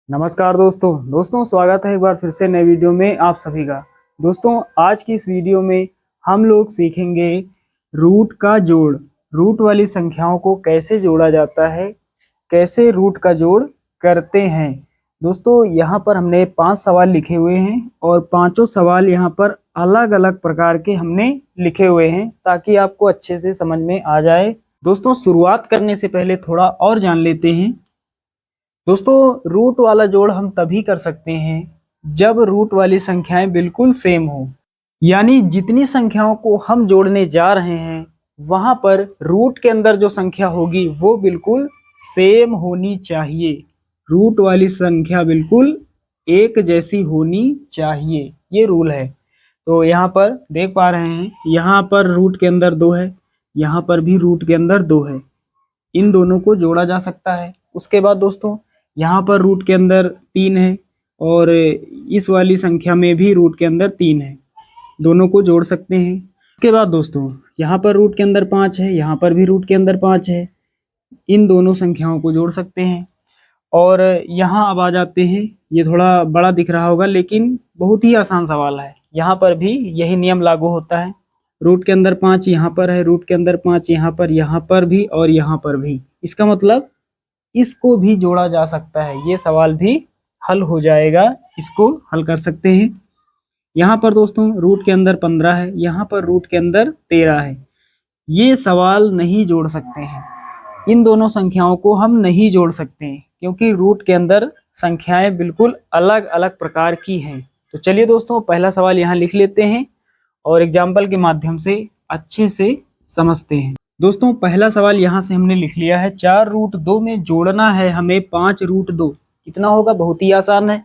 नमस्कार दोस्तों स्वागत है एक बार फिर से नए वीडियो में आप सभी का। दोस्तों आज की इस वीडियो में हम लोग सीखेंगे रूट का जोड़। रूट वाली संख्याओं को कैसे जोड़ा जाता है, कैसे रूट का जोड़ करते हैं। दोस्तों यहाँ पर हमने 5 सवाल लिखे हुए हैं और पांचों सवाल यहाँ पर अलग अलग प्रकार के हमने लिखे हुए हैं ताकि आपको अच्छे से समझ में आ जाए। दोस्तों शुरुआत करने से पहले थोड़ा और जान लेते हैं। दोस्तों रूट वाला जोड़ हम तभी कर सकते हैं जब रूट वाली संख्याएं बिल्कुल सेम हो, यानी जितनी संख्याओं को हम जोड़ने जा रहे हैं वहां पर रूट के अंदर जो संख्या होगी वो बिल्कुल सेम होनी चाहिए। रूट वाली संख्या बिल्कुल एक जैसी होनी चाहिए, ये रूल है। तो यहाँ पर देख पा रहे हैं, यहाँ पर रूट के अंदर 2 है, यहाँ पर भी रूट के अंदर 2 है। इन दोनों को जोड़ा जा सकता है। उसके बाद दोस्तों यहाँ पर रूट के अंदर 3 है और इस वाली संख्या में भी रूट के अंदर 3 है, दोनों को जोड़ सकते हैं। उसके बाद दोस्तों यहाँ पर रूट के अंदर 5 है, यहाँ पर भी रूट के अंदर 5 है, इन दोनों संख्याओं को जोड़ सकते हैं। और यहाँ अब आ जाते हैं, ये थोड़ा बड़ा दिख रहा होगा लेकिन बहुत ही आसान सवाल है। यहाँ पर भी यही नियम लागू होता है। रूट के अंदर 5 यहाँ पर है, रूट के अंदर 5 यहाँ पर भी और यहाँ पर भी। इसका मतलब इसको भी जोड़ा जा सकता है, ये सवाल भी हल हो जाएगा, इसको हल कर सकते हैं। यहाँ पर दोस्तों रूट के अंदर 15 है, यहाँ पर रूट के अंदर 13 है, ये सवाल नहीं जोड़ सकते हैं। इन दोनों संख्याओं को हम नहीं जोड़ सकते हैं क्योंकि रूट के अंदर संख्याएं बिल्कुल अलग अलग प्रकार की हैं। तो चलिए दोस्तों पहला सवाल यहाँ लिख लेते हैं और एग्जाम्पल के माध्यम से अच्छे से समझते हैं। दोस्तों पहला सवाल यहाँ से हमने लिख लिया है, 4 रूट 2 में जोड़ना है हमें 5 रूट 2। कितना होगा? बहुत ही आसान है।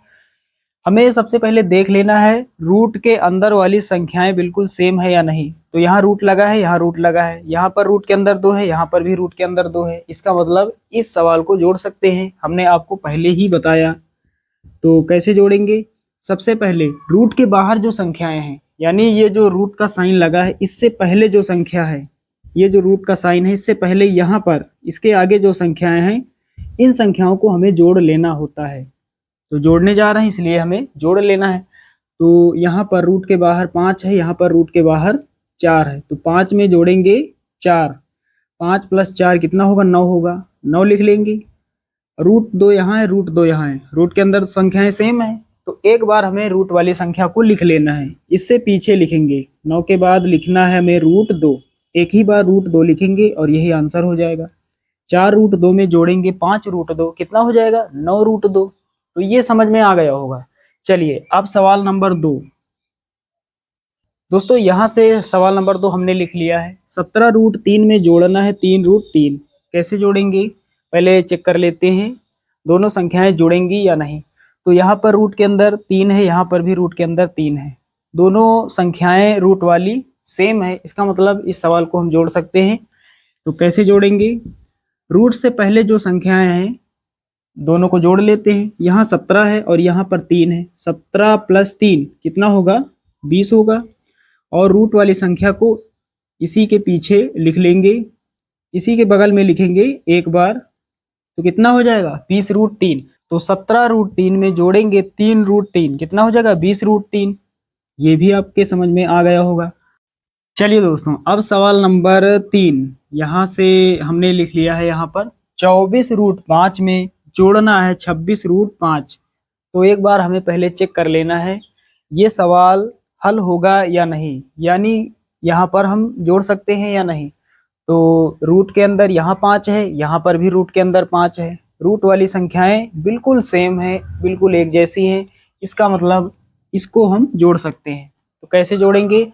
हमें सबसे पहले देख लेना है रूट के अंदर वाली संख्याएं बिल्कुल सेम है या नहीं। तो यहाँ रूट लगा है, यहाँ रूट लगा है, यहाँ पर रूट के अंदर 2 है, यहाँ पर भी रूट के अंदर 2 है। इसका मतलब इस सवाल को जोड़ सकते हैं, हमने आपको पहले ही बताया। तो कैसे जोड़ेंगे? सबसे पहले रूट के बाहर जो संख्याएं हैं, यानी ये जो रूट का साइन लगा है इससे पहले जो संख्या है, ये जो रूट का साइन है इससे पहले यहाँ पर इसके आगे जो संख्याएं हैं, इन संख्याओं को हमें जोड़ लेना होता है। तो जोड़ने जा रहे हैं इसलिए हमें जोड़ लेना है। तो यहाँ पर रूट के बाहर 5 है, यहाँ पर रूट के बाहर 4 है, तो 5 में जोड़ेंगे 4। 5 + 4 कितना होगा? 9 होगा, 9 लिख लेंगे। रूट 2 यहाँ है, रूट 2 यहाँ है, रूट के अंदर संख्याएं सेम है, तो एक बार हमें रूट वाली संख्या को लिख लेना है। इससे पीछे लिखेंगे, 9 के बाद लिखना है हमें रूट 2, एक ही बार रूट 2 लिखेंगे और यही आंसर हो जाएगा। 4 रूट 2 में जोड़ेंगे 5 रूट 2, कितना हो जाएगा? 9 रूट 2। तो ये समझ में आ गया होगा। चलिए अब सवाल नंबर 2। दोस्तों यहाँ से सवाल नंबर 2 हमने लिख लिया है, 17 रूट 3 में जोड़ना है 3 रूट 3। कैसे जोड़ेंगे पहले चेक कर लेते हैं, दोनों संख्याएं जुड़ेंगी या नहीं। तो यहाँ पर रूट के अंदर 3 है, यहाँ पर भी रूट के अंदर 3 है, दोनों संख्याएं रूट वाली सेम है, इसका मतलब इस सवाल को हम जोड़ सकते हैं। तो कैसे जोड़ेंगे? रूट से पहले जो संख्याएं हैं दोनों को जोड़ लेते हैं। यहाँ 17 है और यहाँ पर 3 है, 17 + 3 कितना होगा? 20 होगा। और रूट वाली संख्या को इसी के पीछे लिख लेंगे, इसी के बगल में लिखेंगे एक बार, तो कितना हो जाएगा? 20 रूट 3। तो 17 रूट 3 में जोड़ेंगे 3 रूट 3, कितना हो जाएगा? 20 रूट 3। ये भी आपके समझ में आ गया होगा। चलिए दोस्तों अब सवाल नंबर 3, यहाँ से हमने लिख लिया है, यहाँ पर 24 रूट 5 में जोड़ना है 26 रूट 5। तो एक बार हमें पहले चेक कर लेना है ये सवाल हल होगा या नहीं, यानी यहाँ पर हम जोड़ सकते हैं या नहीं। तो रूट के अंदर यहाँ 5 है, यहाँ पर भी रूट के अंदर 5 है, रूट वाली संख्याएं बिल्कुल सेम है, बिल्कुल एक जैसी हैं, इसका मतलब इसको हम जोड़ सकते हैं। तो कैसे जोड़ेंगे?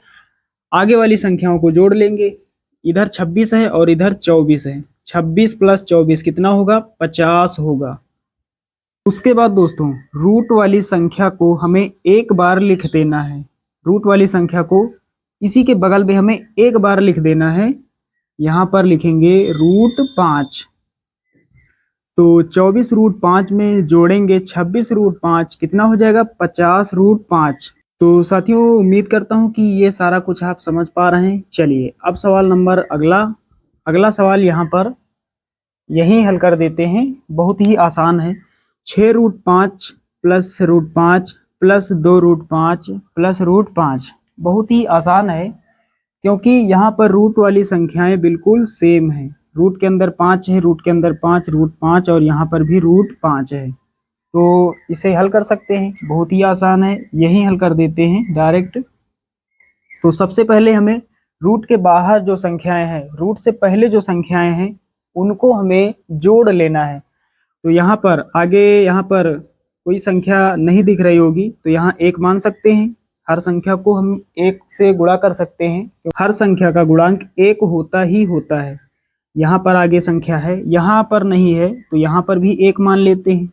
आगे वाली संख्याओं को जोड़ लेंगे, इधर 26 है और इधर 24 है, 26 + 24 कितना होगा? 50 होगा। उसके बाद दोस्तों रूट वाली संख्या को हमें एक बार लिख देना है, रूट वाली संख्या को इसी के बगल में हमें एक बार लिख देना है, यहाँ पर लिखेंगे रूट 5। तो 24 रूट 5 में जोड़ेंगे 26 रूट 5, कितना हो जाएगा? 50 रूट 5। तो साथियों उम्मीद करता हूँ कि ये सारा कुछ आप समझ पा रहे हैं। चलिए अब सवाल नंबर अगला सवाल यहाँ पर यही हल कर देते हैं, बहुत ही आसान है। 6√5 प्लस √5 प्लस 2√5 प्लस √5। बहुत ही आसान है क्योंकि यहाँ पर रूट वाली संख्याएं बिल्कुल सेम है। रूट के अंदर 5 है, रूट के अंदर 5, √5 और यहाँ पर भी √5 है। तो इसे हल कर सकते हैं, बहुत ही आसान है, यही हल कर देते हैं डायरेक्ट। तो सबसे पहले हमें रूट के बाहर जो संख्याएं हैं, रूट से पहले जो संख्याएं हैं, उनको हमें जोड़ लेना है। तो यहाँ पर आगे यहाँ पर कोई संख्या नहीं दिख रही होगी, तो यहाँ 1 मान सकते हैं। हर संख्या को हम 1 से गुणा कर सकते हैं, तो हर संख्या का गुणांक 1 होता ही होता है। यहाँ पर आगे संख्या है, यहाँ पर नहीं है, तो यहाँ पर भी 1 मान लेते हैं।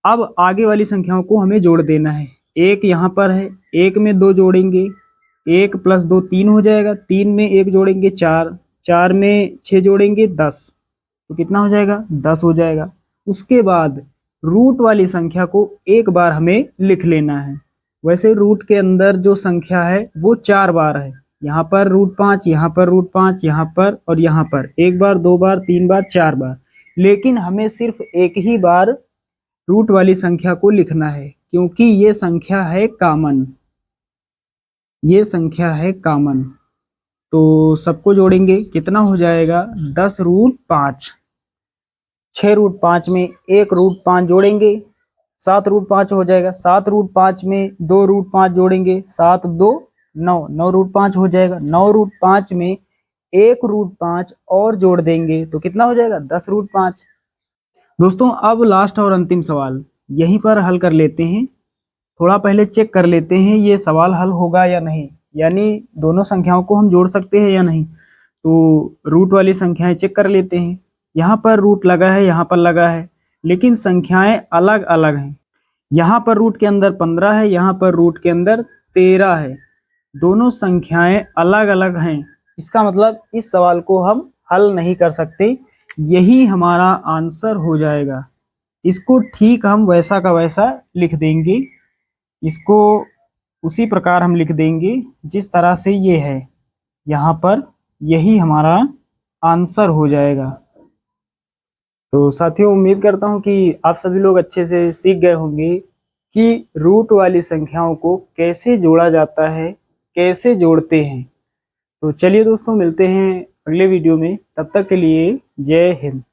अब आगे वाली संख्याओं को हमें जोड़ देना है। 1 यहाँ पर है, 1 में 2 जोड़ेंगे, 1 + 2 3 हो जाएगा, 3 में 1 जोड़ेंगे 4, 4 में 6 जोड़ेंगे 10, तो कितना हो जाएगा? 10 हो जाएगा। उसके बाद रूट वाली संख्या को एक बार हमें लिख लेना है। वैसे रूट के अंदर जो संख्या है वो 4 बार है। यहाँ पर √5, यहाँ पर √5, यहाँ पर और यहाँ पर 1 बार, 2 बार, 3 बार, 4 बार। लेकिन हमें सिर्फ एक ही बार रूट वाली संख्या को लिखना है, क्योंकि ये संख्या है कॉमन, ये संख्या है कॉमन। तो सबको जोड़ेंगे, कितना हो जाएगा? 10√5। 6√5 में 1√5 जोड़ेंगे, 7√5 हो जाएगा। 7√5 में 2√5 जोड़ेंगे, 7 2 9, 9√5 हो जाएगा। 9√5 में 1√5 और जोड़ देंगे, तो कितना हो जाएगा? 10√5। दोस्तों अब लास्ट और अंतिम सवाल यहीं पर हल कर लेते हैं। थोड़ा पहले चेक कर लेते हैं ये सवाल हल होगा या नहीं, यानी दोनों संख्याओं को हम जोड़ सकते हैं या नहीं। तो रूट वाली संख्याएं चेक कर लेते हैं। यहाँ पर रूट लगा है, यहाँ पर लगा है, लेकिन संख्याएं अलग अलग हैं। यहाँ पर रूट के अंदर 15 है, यहाँ पर रूट के अंदर 13 है। दोनों संख्याएं अलग अलग हैं। इसका मतलब इस सवाल को हम हल नहीं कर सकते, यही हमारा आंसर हो जाएगा। इसको ठीक हम वैसा का वैसा लिख देंगे, इसको उसी प्रकार हम लिख देंगे जिस तरह से ये है। यहाँ पर यही हमारा आंसर हो जाएगा। तो साथियों उम्मीद करता हूँ कि आप सभी लोग अच्छे से सीख गए होंगे कि रूट वाली संख्याओं को कैसे जोड़ा जाता है, कैसे जोड़ते हैं। तो चलिए दोस्तों मिलते हैं अगले वीडियो में, तब तक के लिए जय हिंद।